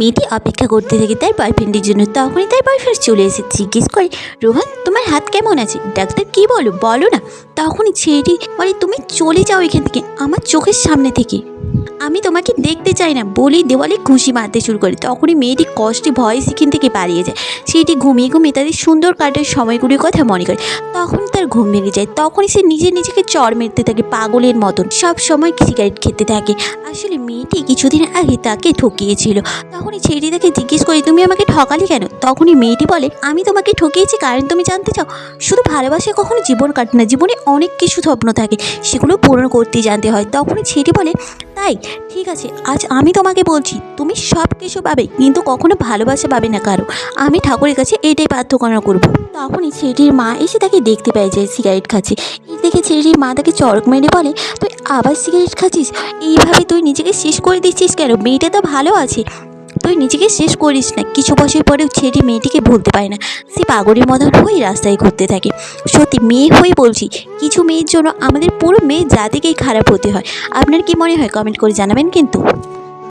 মেয়েটি অপেক্ষা করতে থাকে তার বয়ফ্রেন্ডের জন্য। তখনই তার বয়ফ্রেন্ড চলে এসে জিজ্ঞেস করে, রোহন তোমার হাত কেমন আছে? ডাক্তার কি বলো না। তখনই ছেলেটি বলে, তুমি চলে যাও এখান থেকে, আমার চোখের সামনে থেকে, আমি তোমাকে দেখতে চাই না বলেই দেওয়ালে ঘুষি মারতে শুরু করে। তখনই মেয়েটি কষ্টে ভয়ে সেখান থেকে পালিয়ে যায়। সেটি ঘুমিয়ে ঘুমিয়ে তাদের সুন্দর কাটার সময়গুলির কথা মনে করে। তখন তার ঘুম ভেঙে যায়। তখনই সে নিজেকে চড় মেরতে থাকে পাগলের মতন, সব সময় সিগারেট খেতে থাকে। আসলে মেয়েটি কিছুদিন আগে তাকে ঠকিয়েছিল। তখনই ছেলেটি তাকে জিজ্ঞেস করে, তুমি আমাকে ঠকালে কেন? তখনই মেয়েটি বলে, আমি তোমাকে ঠকিয়েছি কারণ তুমি জানতে চাও, শুধু ভালোবাসায় কখনো জীবন কাটে না, জীবনে অনেক কিছু স্বপ্ন থাকে, সেগুলো পূরণ করতে জানতে হয়। তখনই ছেলেটি বলে, তাই ঠিক আছে, আজ আমি তোমাকে বলছি, তুমি সব কিছু পাবে কিন্তু কখনো ভালোবাসা পাবে না কারো। আমি ঠাকুরের কাছে এটাই প্রার্থনা করবো। তখনই ছেলেটির মা এসে তাকে দেখতে পেয়ে যায় সিগারেট খাচ্ছে। এই দেখে ছেলেটির মা তাকে চড়ক মেরে বলে, তুই আবার সিগারেট খাচ্ছিস? এইভাবে তুই নিজেকে শেষ করে দিচ্ছিস কেন? মেয়েটা তো ভালো আছে, তুই নিজেকে শেষ করিস না। কিছু বছর পরেও ছেলেটি মেয়েটিকে ভুলতে পারে না। সে পাগলের মতন হয়ে রাস্তায় ঘুরতে থাকে। সত্যি মেয়ে হয়ে বলছি, কিছু মেয়ের জন্য আমাদের পুরো মেয়ে জাতিকেই খারাপ হতে হয়। আপনার কি মনে হয় কমেন্ট করে জানাবেন কিন্তু।